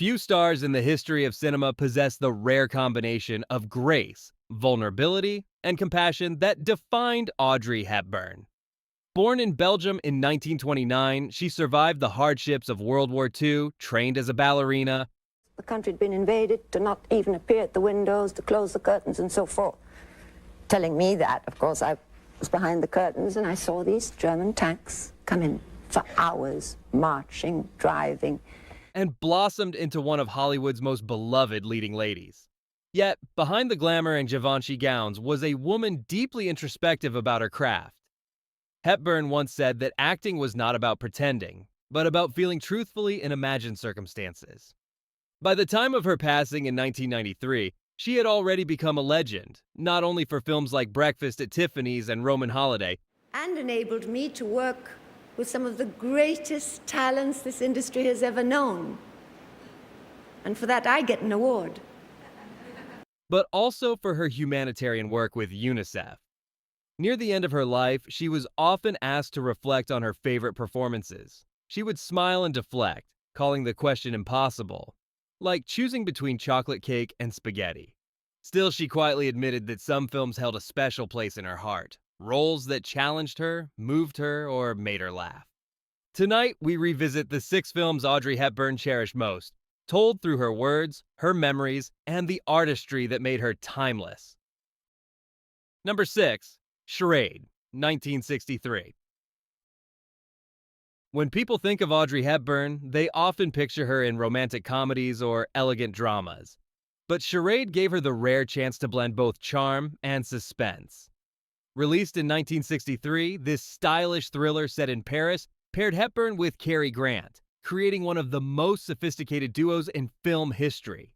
Few stars in the history of cinema possess the rare combination of grace, vulnerability, and compassion that defined Audrey Hepburn. Born in Belgium in 1929, she survived the hardships of World War II, trained as a ballerina. The country had been invaded, to not even appear at the windows, to close the curtains and so forth. Telling me that, of course, I was behind the curtains and I saw these German tanks come in for hours, marching, driving. And blossomed into one of Hollywood's most beloved leading ladies. Yet, behind the glamour and Givenchy gowns was a woman deeply introspective about her craft. Hepburn once said that acting was not about pretending, but about feeling truthfully in imagined circumstances. By the time of her passing in 1993, she had already become a legend, not only for films like Breakfast at Tiffany's and Roman Holiday, And enabled me to work with some of the greatest talents this industry has ever known. And for that, I get an award. but also for her humanitarian work with UNICEF. Near the end of her life, she was often asked to reflect on her favorite performances. She would smile and deflect, calling the question impossible, like choosing between chocolate cake and spaghetti. Still, she quietly admitted that some films held a special place in her heart, roles that challenged her, moved her, or made her laugh. Tonight, we revisit the 6 films Audrey Hepburn cherished most, told through her words, her memories, and the artistry that made her timeless. Number 6. Charade, 1963. When people think of Audrey Hepburn, they often picture her in romantic comedies or elegant dramas. But Charade gave her the rare chance to blend both charm and suspense. Released in 1963, this stylish thriller set in Paris paired Hepburn with Cary Grant, creating one of the most sophisticated duos in film history.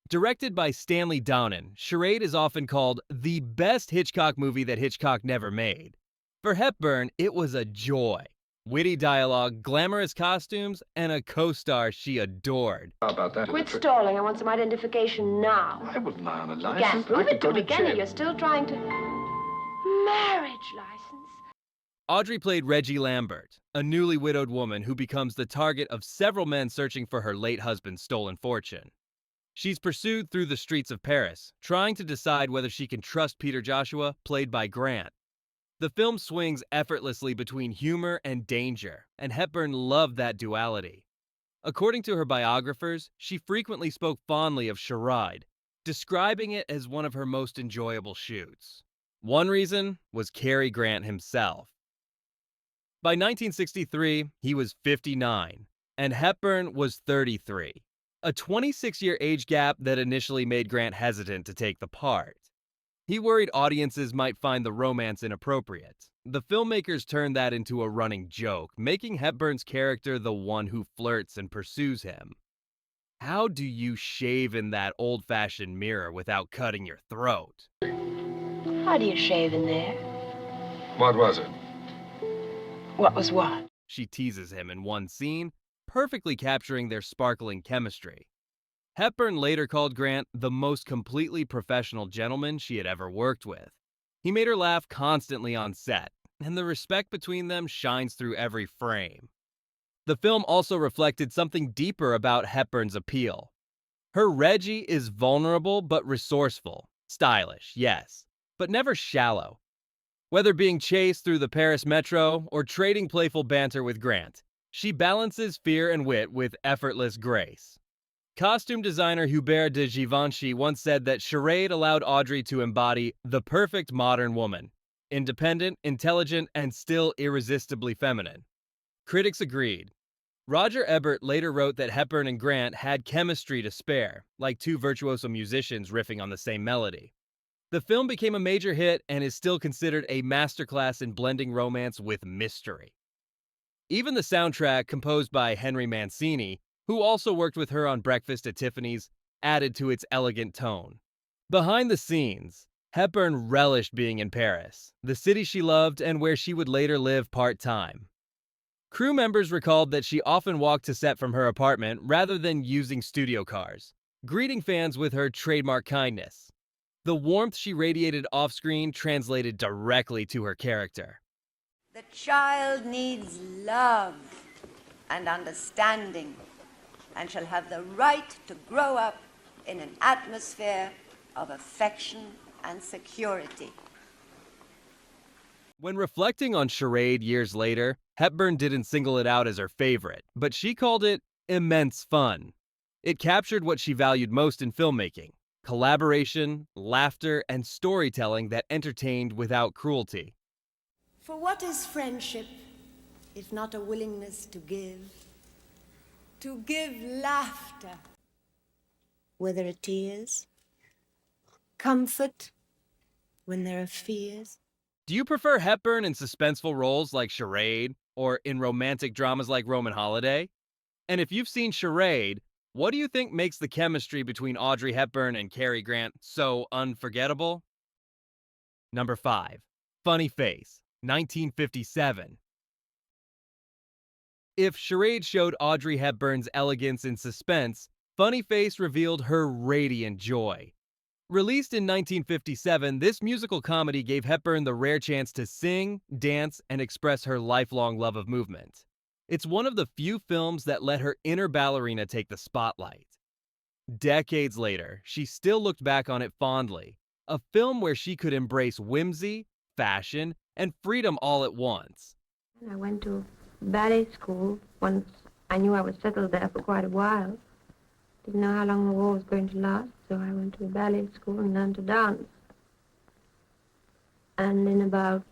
Directed by Stanley Donen, Charade is often called the best Hitchcock movie that Hitchcock never made. For Hepburn, it was a joy. Witty dialogue, glamorous costumes, and a co-star she adored. How about that? Quit stalling. I want some identification now. I wouldn't lie on a You license. can't prove I it could to go me, to can you? jail. You're still trying to... Marriage license. Audrey played Reggie Lambert, a newly widowed woman who becomes the target of several men searching for her late husband's stolen fortune. She's pursued through the streets of Paris, trying to decide whether she can trust Peter Joshua, played by Grant. The film swings effortlessly between humor and danger, and Hepburn loved that duality. According to her biographers, she frequently spoke fondly of Charade, describing it as one of her most enjoyable shoots. One reason was Cary Grant himself. By 1963, he was 59, and Hepburn was 33, a 26-year age gap that initially made Grant hesitant to take the part. He worried audiences might find the romance inappropriate. The filmmakers turned that into a running joke, making Hepburn's character the one who flirts and pursues him. How do you shave in that old-fashioned mirror without cutting your throat? How do you shave in there? What was it? What was what? She teases him in one scene, perfectly capturing their sparkling chemistry. Hepburn later called Grant the most completely professional gentleman she had ever worked with. He made her laugh constantly on set, and the respect between them shines through every frame. The film also reflected something deeper about Hepburn's appeal. Her Reggie is vulnerable but resourceful, stylish, yes, but never shallow. Whether being chased through the Paris metro or trading playful banter with Grant, she balances fear and wit with effortless grace. Costume designer Hubert de Givenchy once said that Charade allowed Audrey to embody the perfect modern woman, independent, intelligent, and still irresistibly feminine. Critics agreed. Roger Ebert later wrote that Hepburn and Grant had chemistry to spare, like two virtuoso musicians riffing on the same melody. The film became a major hit and is still considered a masterclass in blending romance with mystery. Even the soundtrack, composed by Henry Mancini, who also worked with her on Breakfast at Tiffany's, added to its elegant tone. Behind the scenes, Hepburn relished being in Paris, the city she loved and where she would later live part-time. Crew members recalled that she often walked to set from her apartment rather than using studio cars, greeting fans with her trademark kindness. The warmth she radiated off-screen translated directly to her character. The child needs love and understanding, and shall have the right to grow up in an atmosphere of affection and security. When reflecting on Charade years later, Hepburn didn't single it out as her favorite, but she called it immense fun. It captured what she valued most in filmmaking: collaboration, laughter, and storytelling that entertained without cruelty. For what is friendship if not a willingness to give? To give laughter, where there are tears, comfort when there are fears. Do you prefer Hepburn in suspenseful roles like Charade, or in romantic dramas like Roman Holiday? And if you've seen Charade, what do you think makes the chemistry between Audrey Hepburn and Cary Grant so unforgettable? Number 5. Funny Face, 1957. If Charade showed Audrey Hepburn's elegance in suspense, Funny Face revealed her radiant joy. Released in 1957, this musical comedy gave Hepburn the rare chance to sing, dance, and express her lifelong love of movement. It's one of the few films that let her inner ballerina take the spotlight. Decades later, she still looked back on it fondly, a film where she could embrace whimsy, fashion, and freedom all at once. I went to ballet school once I knew I was settled there for quite a while. Didn't know how long the war was going to last, so I went to a ballet school and learned to dance. And in about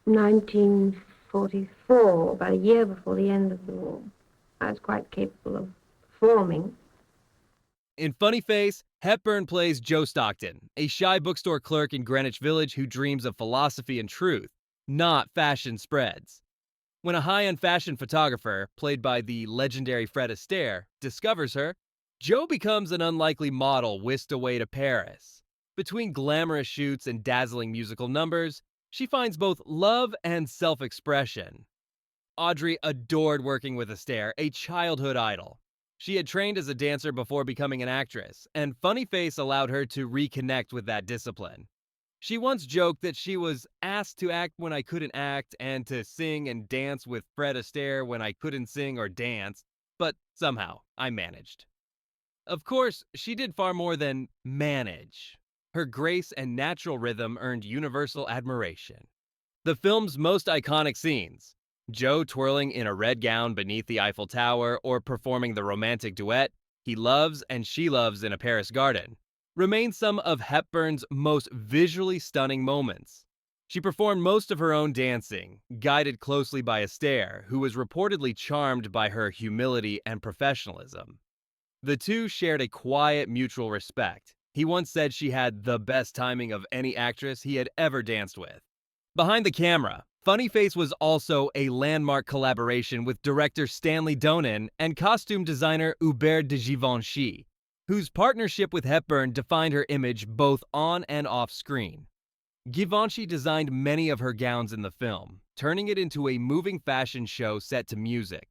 1944, about a year before the end of the war, I was quite capable of performing. In Funny Face, Hepburn plays Jo Stockton, a shy bookstore clerk in Greenwich Village who dreams of philosophy and truth, not fashion spreads. When a high-end fashion photographer, played by the legendary Fred Astaire, discovers her, Jo becomes an unlikely model whisked away to Paris. Between glamorous shoots and dazzling musical numbers, she finds both love and self-expression. Audrey adored working with Astaire, a childhood idol. She had trained as a dancer before becoming an actress, and Funny Face allowed her to reconnect with that discipline. She once joked that she was asked to act when I couldn't act and to sing and dance with Fred Astaire when I couldn't sing or dance, but somehow I managed. Of course, she did far more than manage. Her grace and natural rhythm earned universal admiration. The film's most iconic scenes, Jo twirling in a red gown beneath the Eiffel Tower or performing the romantic duet, He Loves and She Loves in a Paris garden, remain some of Hepburn's most visually stunning moments. She performed most of her own dancing, guided closely by Astaire, who was reportedly charmed by her humility and professionalism. The two shared a quiet mutual respect. He once said she had the best timing of any actress he had ever danced with. Behind the camera, Funny Face was also a landmark collaboration with director Stanley Donen and costume designer Hubert de Givenchy, whose partnership with Hepburn defined her image both on and off screen. Givenchy designed many of her gowns in the film, turning it into a moving fashion show set to music.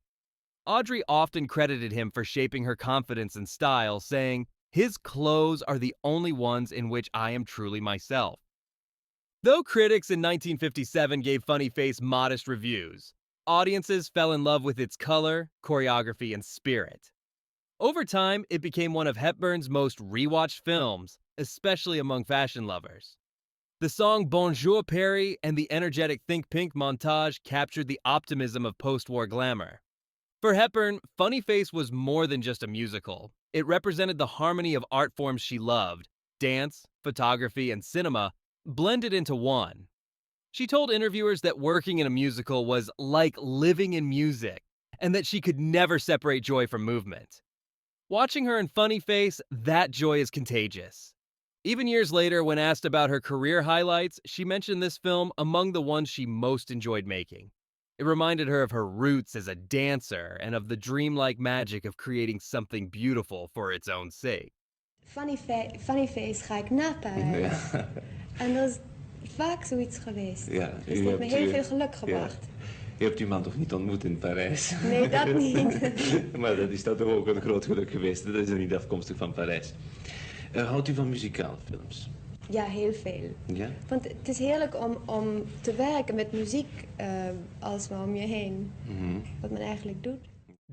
Audrey often credited him for shaping her confidence and style, saying, "His clothes are the only ones in which I am truly myself." Though critics in 1957 gave Funny Face modest reviews, audiences fell in love with its color, choreography, and spirit. Over time, it became one of Hepburn's most rewatched films, especially among fashion lovers. The song Bonjour Paris and the energetic Think Pink montage captured the optimism of post-war glamour. For Hepburn, Funny Face was more than just a musical. It represented the harmony of art forms she loved, dance, photography, and cinema, blended into one. She told interviewers that working in a musical was like living in music, and that she could never separate joy from movement. Watching her in Funny Face, that joy is contagious. Even years later, when asked about her career highlights, she mentioned this film among the ones she most enjoyed making. It reminded her of her roots as a dancer and of the dreamlike magic of creating something beautiful for its own sake. Funny Face ga ik na Parijs. Ja. En dat is vaak zoiets geweest. Ja, Dus het heeft me heel veel geluk gebracht. Je hebt die man toch niet ontmoet in Parijs? Nee, dat niet. Maar dat is toch ook een groot geluk geweest. Dat is niet afkomstig van Parijs. Houdt u van muzikale films? Ja, heel veel. Ja? Want het is heerlijk om te werken met muziek als maar om je heen. Wat men eigenlijk doet.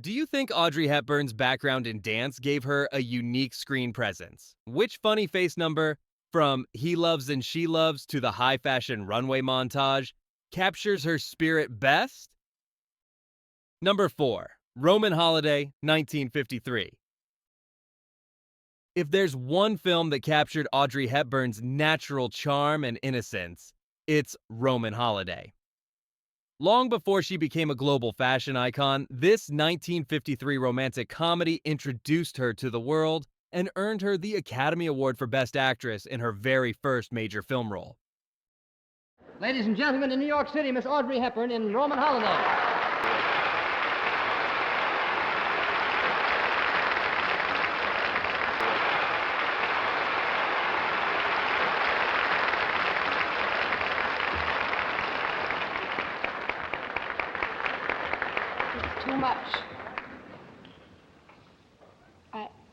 Do you think Audrey Hepburn's background in dance gave her a unique screen presence? Which funny face number, from He Loves and She Loves to the high fashion runway montage, captures her spirit best? Number 4. Roman Holiday, 1953. If there's one film that captured Audrey Hepburn's natural charm and innocence, it's Roman Holiday. Long before she became a global fashion icon, this 1953 romantic comedy introduced her to the world and earned her the Academy Award for Best Actress in her very first major film role. Ladies and gentlemen, in New York City, Miss Audrey Hepburn in Roman Holiday. Too much.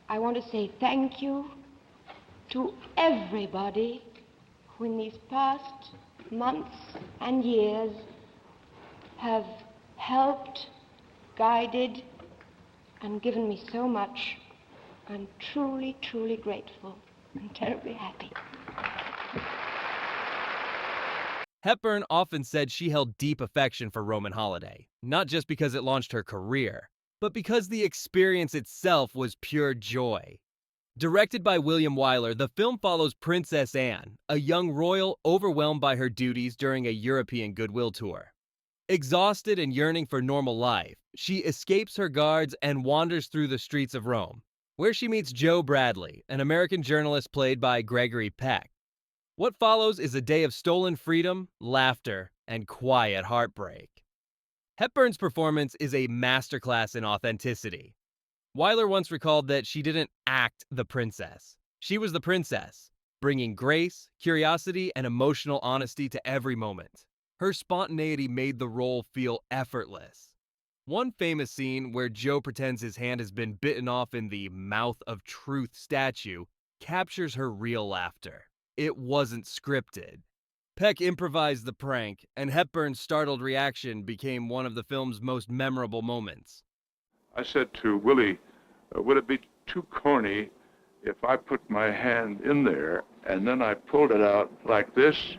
I want to say thank you to everybody who in these past months and years have helped, guided, and given me so much. I'm truly, truly grateful and terribly happy. Hepburn often said she held deep affection for Roman Holiday, not just because it launched her career, but because the experience itself was pure joy. Directed by William Wyler, the film follows Princess Anne, a young royal overwhelmed by her duties during a European goodwill tour. Exhausted and yearning for normal life, she escapes her guards and wanders through the streets of Rome, where she meets Joe Bradley, an American journalist played by Gregory Peck. What follows is a day of stolen freedom, laughter, and quiet heartbreak. Hepburn's performance is a masterclass in authenticity. Wyler once recalled that she didn't act the princess. She was the princess, bringing grace, curiosity, and emotional honesty to every moment. Her spontaneity made the role feel effortless. One famous scene where Joe pretends his hand has been bitten off in the Mouth of Truth statue captures her real laughter. It wasn't scripted. Peck improvised the prank, and Hepburn's startled reaction became one of the film's most memorable moments. I said to Willie, would it be too corny if I put my hand in there and then I pulled it out like this,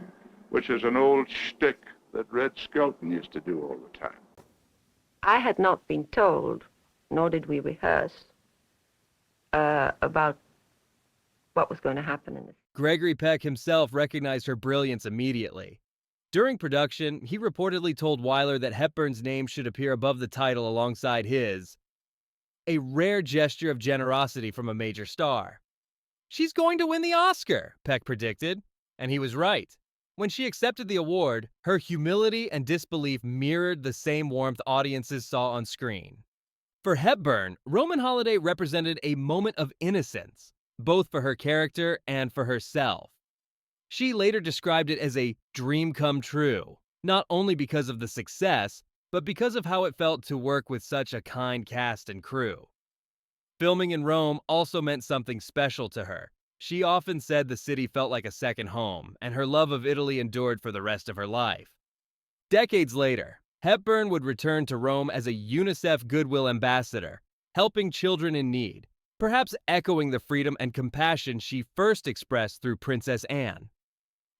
which is an old shtick that Red Skelton used to do all the time? I had not been told, nor did we rehearse, about what was going to happen in this. Gregory Peck himself recognized her brilliance immediately. During production, he reportedly told Wyler that Hepburn's name should appear above the title alongside his, a rare gesture of generosity from a major star. She's going to win the Oscar, Peck predicted, and he was right. When she accepted the award, her humility and disbelief mirrored the same warmth audiences saw on screen. For Hepburn, Roman Holiday represented a moment of innocence, both for her character and for herself. She later described it as a dream come true, not only because of the success, but because of how it felt to work with such a kind cast and crew. Filming in Rome also meant something special to her. She often said the city felt like a second home, and her love of Italy endured for the rest of her life. Decades later, Hepburn would return to Rome as a UNICEF Goodwill Ambassador, helping children in need, perhaps echoing the freedom and compassion she first expressed through Princess Anne.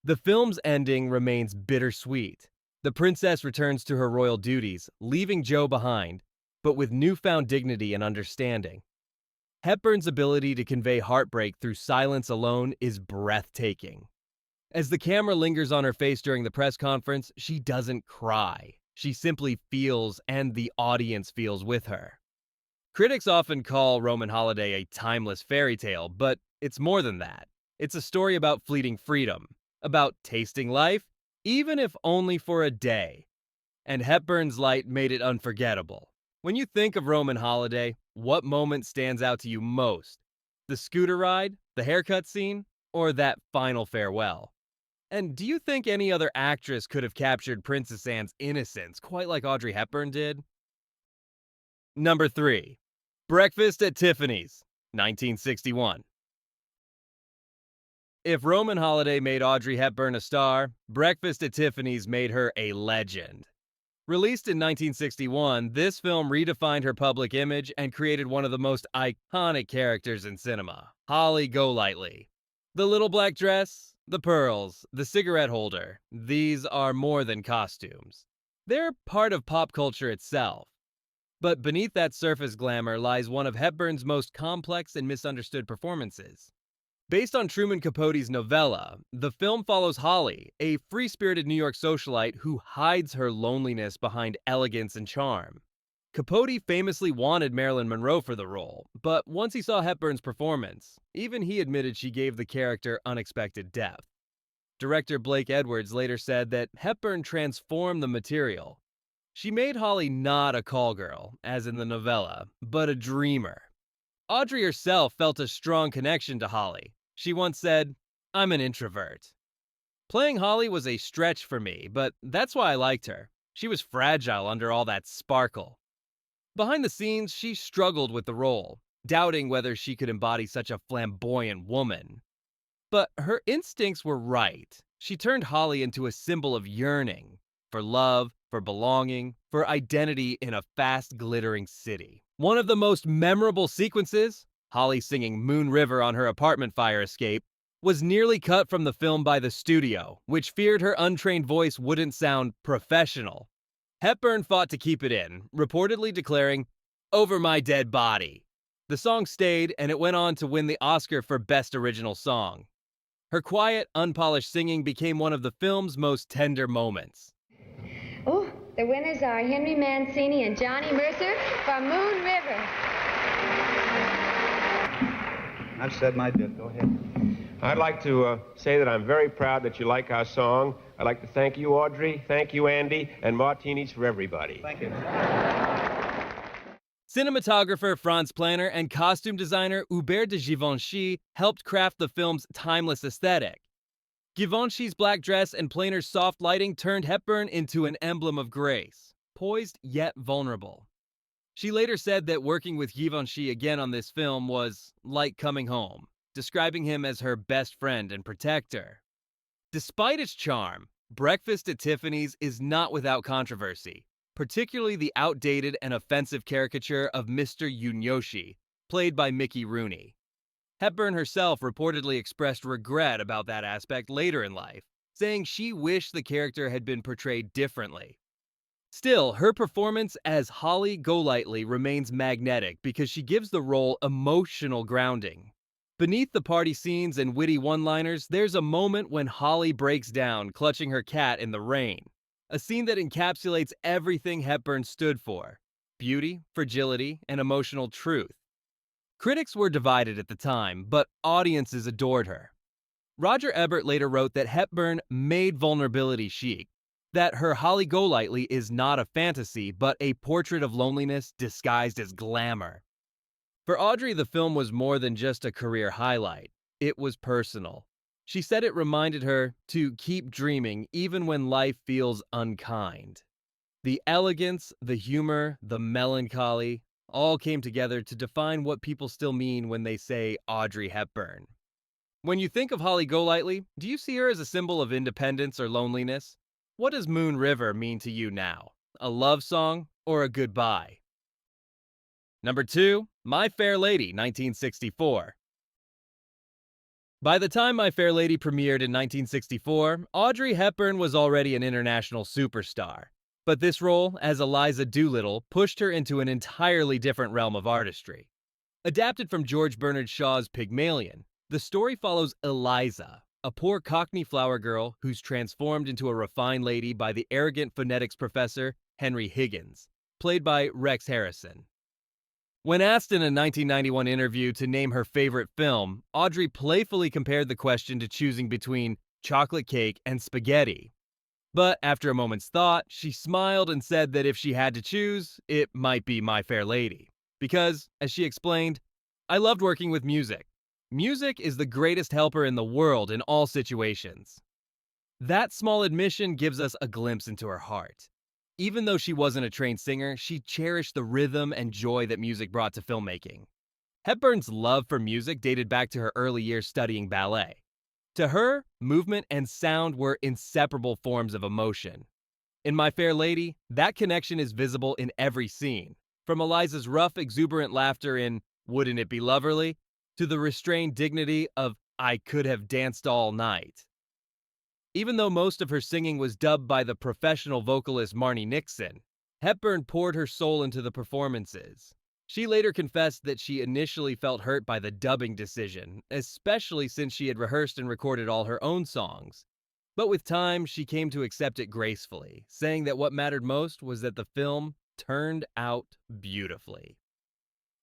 The film's ending remains bittersweet. The princess returns to her royal duties, leaving Joe behind, but with newfound dignity and understanding. Hepburn's ability to convey heartbreak through silence alone is breathtaking. As the camera lingers on her face during the press conference, she doesn't cry. She simply feels, and the audience feels with her. Critics often call Roman Holiday a timeless fairy tale, but it's more than that. It's a story about fleeting freedom, about tasting life, even if only for a day. And Hepburn's light made it unforgettable. When you think of Roman Holiday, what moment stands out to you most? The scooter ride, the haircut scene, or that final farewell? And do you think any other actress could have captured Princess Anne's innocence quite like Audrey Hepburn did? Number 3. Breakfast at Tiffany's, 1961. If Roman Holiday made Audrey Hepburn a star, Breakfast at Tiffany's made her a legend. Released in 1961, this film redefined her public image and created one of the most iconic characters in cinema, Holly Golightly. The little black dress, the pearls, the cigarette holder, these are more than costumes. They're part of pop culture itself. But beneath that surface glamour lies one of Hepburn's most complex and misunderstood performances. Based on Truman Capote's novella, the film follows Holly, a free-spirited New York socialite who hides her loneliness behind elegance and charm. Capote famously wanted Marilyn Monroe for the role, but once he saw Hepburn's performance, even he admitted she gave the character unexpected depth. Director Blake Edwards later said that Hepburn transformed the material. She made Holly not a call girl, as in the novella, but a dreamer. Audrey herself felt a strong connection to Holly. She once said, "I'm an introvert." Playing Holly was a stretch for me, but that's why I liked her. She was fragile under all that sparkle. Behind the scenes, she struggled with the role, doubting whether she could embody such a flamboyant woman. But her instincts were right. She turned Holly into a symbol of yearning, for love, for belonging, for identity in a fast, glittering city. One of the most memorable sequences, Holly singing Moon River on her apartment fire escape, was nearly cut from the film by the studio, which feared her untrained voice wouldn't sound professional. Hepburn fought to keep it in, reportedly declaring, "Over my dead body." The song stayed, and it went on to win the Oscar for Best Original Song. Her quiet, unpolished singing became one of the film's most tender moments. Oh, the winners are Henry Mancini and Johnny Mercer for Moon River. I've said my bit. Go ahead. I'd like to say that I'm very proud that you like our song. I'd like to thank you, Audrey, thank you, Andy, and martinis for everybody. Thank you. Cinematographer Franz Planner and costume designer Hubert de Givenchy helped craft the film's timeless aesthetic. Givenchy's black dress and Planner's soft lighting turned Hepburn into an emblem of grace, poised yet vulnerable. She later said that working with Givenchy again on this film was like coming home, describing him as her best friend and protector. Despite its charm, Breakfast at Tiffany's is not without controversy, particularly the outdated and offensive caricature of Mr. Yunyoshi, played by Mickey Rooney. Hepburn herself reportedly expressed regret about that aspect later in life, saying she wished the character had been portrayed differently. Still, her performance as Holly Golightly remains magnetic because she gives the role emotional grounding. Beneath the party scenes and witty one-liners, there's a moment when Holly breaks down, clutching her cat in the rain. A scene that encapsulates everything Hepburn stood for: beauty, fragility, and emotional truth. Critics were divided at the time, but audiences adored her. Roger Ebert later wrote that Hepburn made vulnerability chic, that her Holly Golightly is not a fantasy, but a portrait of loneliness disguised as glamour. For Audrey, the film was more than just a career highlight. It was personal. She said it reminded her to keep dreaming even when life feels unkind. The elegance, the humor, the melancholy, all came together to define what people still mean when they say Audrey Hepburn. When you think of Holly Golightly, do you see her as a symbol of independence or loneliness? What does Moon River mean to you now? A love song or a goodbye? Number 2, My Fair Lady, 1964. By the time My Fair Lady premiered in 1964, Audrey Hepburn was already an international superstar. But this role, as Eliza Doolittle, pushed her into an entirely different realm of artistry. Adapted from George Bernard Shaw's Pygmalion, the story follows Eliza, a poor Cockney flower girl who's transformed into a refined lady by the arrogant phonetics professor Henry Higgins, played by Rex Harrison. When asked in a 1991 interview to name her favorite film, Audrey playfully compared the question to choosing between chocolate cake and spaghetti. But after a moment's thought, she smiled and said that if she had to choose, it might be My Fair Lady. Because, as she explained, I loved working with music. Music is the greatest helper in the world in all situations. That small admission gives us a glimpse into her heart. Even though she wasn't a trained singer, she cherished the rhythm and joy that music brought to filmmaking. Hepburn's love for music dated back to her early years studying ballet. To her, movement and sound were inseparable forms of emotion. In My Fair Lady, that connection is visible in every scene, from Eliza's rough, exuberant laughter in Wouldn't It Be Loverly to the restrained dignity of I Could Have Danced All Night. Even though most of her singing was dubbed by the professional vocalist Marni Nixon, Hepburn poured her soul into the performances. She later confessed that she initially felt hurt by the dubbing decision, especially since she had rehearsed and recorded all her own songs. But with time, she came to accept it gracefully, saying that what mattered most was that the film turned out beautifully.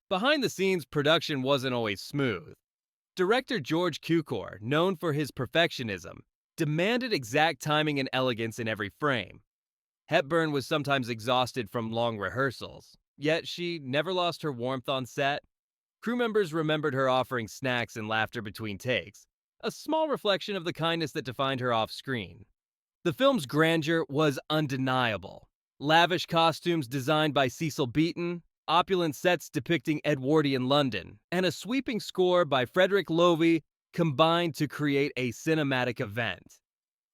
Behind the scenes, production wasn't always smooth. Director George Cukor, known for his perfectionism, demanded exact timing and elegance in every frame. Hepburn was sometimes exhausted from long rehearsals, yet she never lost her warmth on set. Crew members remembered her offering snacks and laughter between takes, a small reflection of the kindness that defined her off-screen. The film's grandeur was undeniable. Lavish costumes designed by Cecil Beaton, opulent sets depicting Edwardian London, and a sweeping score by Frederick Loewe combined to create a cinematic event.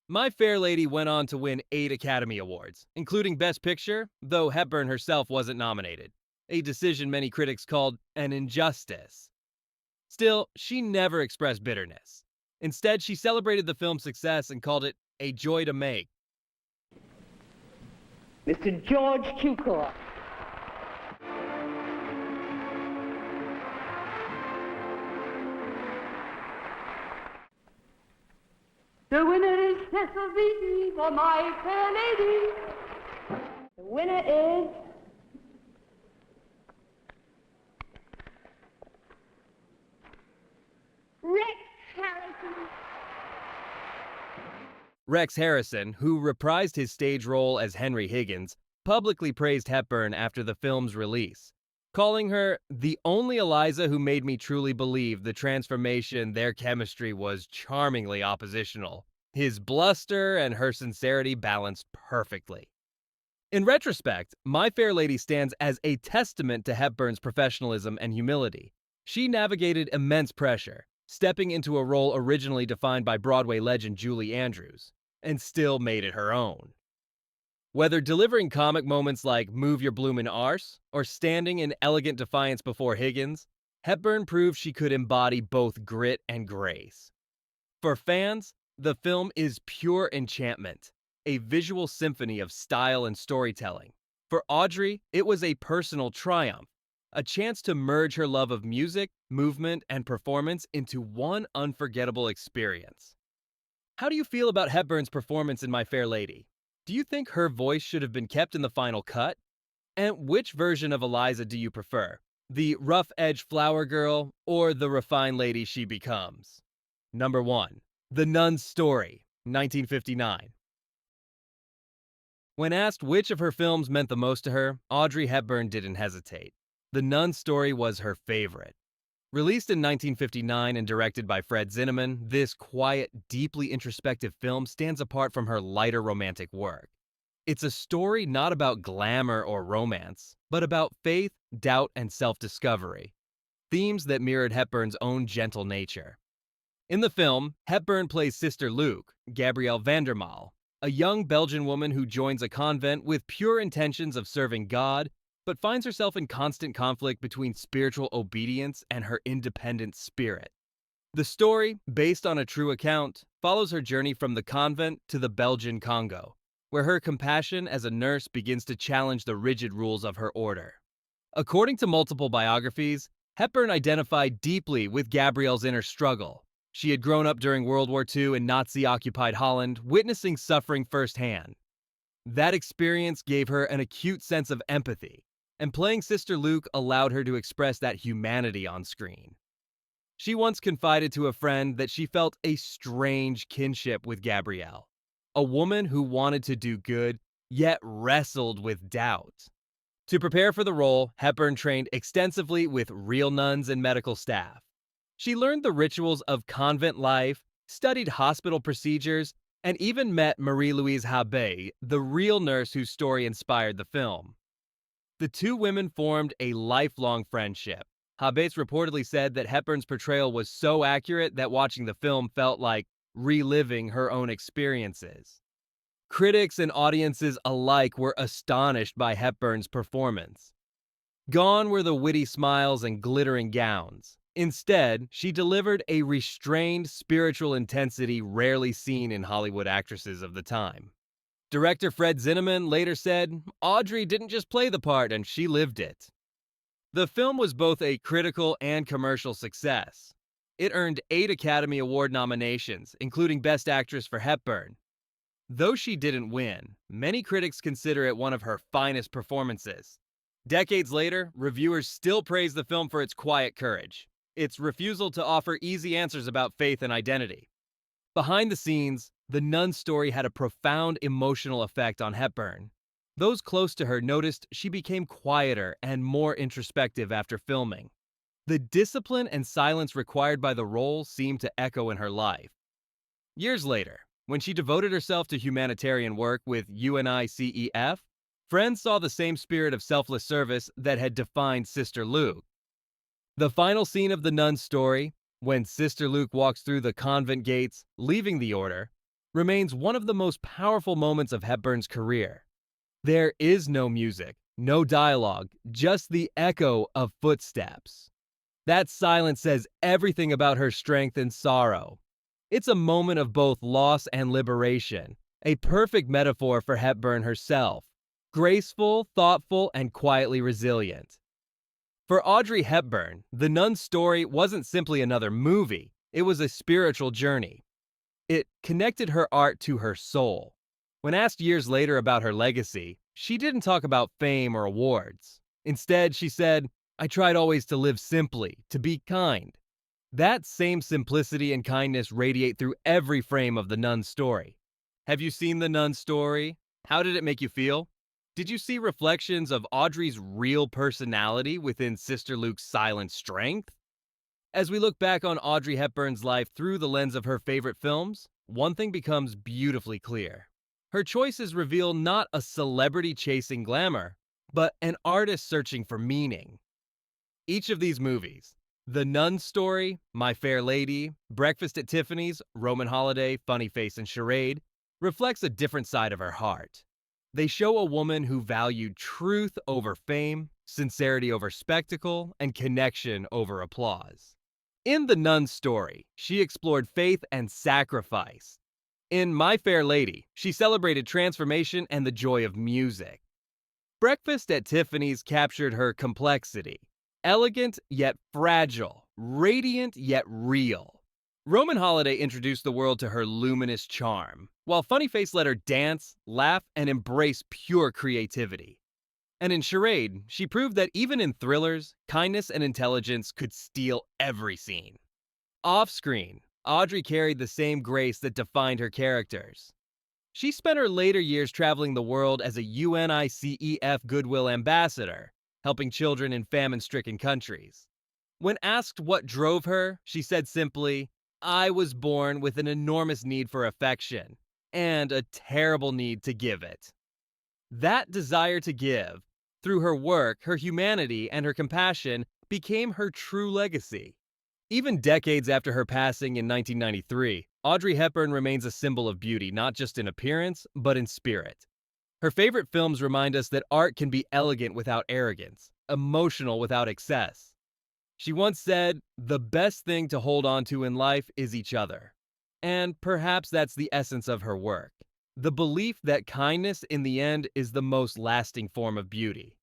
My Fair Lady went on to win 8 Academy Awards, including Best Picture, though Hepburn herself wasn't nominated, a decision many critics called an injustice. Still, she never expressed bitterness. Instead, she celebrated the film's success and called it a joy to make. Mr. George Cukor. The winner is Cecil Beaton for My Fair Lady. The winner is Rex Harrison. Rex Harrison, who reprised his stage role as Henry Higgins, publicly praised Hepburn after the film's release, calling her the only Eliza who made me truly believe the transformation. Their chemistry was charmingly oppositional. His bluster and her sincerity balanced perfectly. In retrospect, My Fair Lady stands as a testament to Hepburn's professionalism and humility. She navigated immense pressure, stepping into a role originally defined by Broadway legend Julie Andrews, and still made it her own. Whether delivering comic moments like Move Your Bloomin' Arse or standing in elegant defiance before Higgins, Hepburn proved she could embody both grit and grace. For fans, the film is pure enchantment, a visual symphony of style and storytelling. For Audrey, it was a personal triumph, a chance to merge her love of music, movement, and performance into one unforgettable experience. How do you feel about Hepburn's performance in My Fair Lady? Do you think her voice should have been kept in the final cut? And which version of Eliza do you prefer? The rough-edged flower girl or the refined lady she becomes? Number 1. The Nun's Story, 1959. When asked which of her films meant the most to her, Audrey Hepburn didn't hesitate. The Nun's Story was her favorite. Released in 1959 and directed by Fred Zinnemann, this quiet, deeply introspective film stands apart from her lighter romantic work. It's a story not about glamour or romance, but about faith, doubt, and self-discovery, themes that mirrored Hepburn's own gentle nature. In the film, Hepburn plays Sister Luke, Gabrielle Vandermaal, a young Belgian woman who joins a convent with pure intentions of serving God, but finds herself in constant conflict between spiritual obedience and her independent spirit. The story, based on a true account, follows her journey from the convent to the Belgian Congo, where her compassion as a nurse begins to challenge the rigid rules of her order. According to multiple biographies, Hepburn identified deeply with Gabrielle's inner struggle. She had grown up during World War II in Nazi-occupied Holland, witnessing suffering firsthand. That experience gave her an acute sense of empathy, and playing Sister Luke allowed her to express that humanity on screen. She once confided to a friend that she felt a strange kinship with Gabrielle, a woman who wanted to do good, yet wrestled with doubt. To prepare for the role, Hepburn trained extensively with real nuns and medical staff. She learned the rituals of convent life, studied hospital procedures, and even met Marie-Louise Habet, the real nurse whose story inspired the film. The two women formed a lifelong friendship. Habet reportedly said that Hepburn's portrayal was so accurate that watching the film felt like reliving her own experiences. Critics and audiences alike were astonished by Hepburn's performance. Gone were the witty smiles and glittering gowns. Instead, she delivered a restrained spiritual intensity rarely seen in Hollywood actresses of the time. Director Fred Zinnemann later said, "Audrey didn't just play the part, and she lived it." The film was both a critical and commercial success. It earned 8 Academy Award nominations, including Best Actress for Hepburn. Though she didn't win, many critics consider it one of her finest performances. Decades later, reviewers still praise the film for its quiet courage, its refusal to offer easy answers about faith and identity. Behind the scenes, the nun's story had a profound emotional effect on Hepburn. Those close to her noticed she became quieter and more introspective after filming. The discipline and silence required by the role seemed to echo in her life. Years later, when she devoted herself to humanitarian work with UNICEF, friends saw the same spirit of selfless service that had defined Sister Luke. The final scene of the nun's story, when Sister Luke walks through the convent gates, leaving the order, remains one of the most powerful moments of Hepburn's career. There is no music, no dialogue, just the echo of footsteps. That silence says everything about her strength and sorrow. It's a moment of both loss and liberation, a perfect metaphor for Hepburn herself, graceful, thoughtful, and quietly resilient. For Audrey Hepburn, the nun's story wasn't simply another movie, it was a spiritual journey. It connected her art to her soul. When asked years later about her legacy, she didn't talk about fame or awards. Instead, she said, "I tried always to live simply, to be kind." That same simplicity and kindness radiate through every frame of the nun's story. Have you seen the nun's story? How did it make you feel? Did you see reflections of Audrey's real personality within Sister Luke's silent strength? As we look back on Audrey Hepburn's life through the lens of her favorite films, one thing becomes beautifully clear. Her choices reveal not a celebrity chasing glamour, but an artist searching for meaning. Each of these movies, The Nun's Story, My Fair Lady, Breakfast at Tiffany's, Roman Holiday, Funny Face, and Charade, reflects a different side of her heart. They show a woman who valued truth over fame, sincerity over spectacle, and connection over applause. In The Nun's Story, she explored faith and sacrifice. In My Fair Lady, she celebrated transformation and the joy of music. Breakfast at Tiffany's captured her complexity. Elegant yet fragile, radiant yet real. Roman Holiday introduced the world to her luminous charm, while Funny Face let her dance, laugh, and embrace pure creativity. And in Charade, she proved that even in thrillers, kindness and intelligence could steal every scene. Off-screen, Audrey carried the same grace that defined her characters. She spent her later years traveling the world as a UNICEF Goodwill Ambassador, helping children in famine-stricken countries. When asked what drove her, she said simply, "I was born with an enormous need for affection, and a terrible need to give it." That desire to give, through her work, her humanity, and her compassion, became her true legacy. Even decades after her passing in 1993, Audrey Hepburn remains a symbol of beauty, not just in appearance, but in spirit. Her favorite films remind us that art can be elegant without arrogance, emotional without excess. She once said, "The best thing to hold on to in life is each other." And perhaps that's the essence of her work. The belief that kindness in the end is the most lasting form of beauty.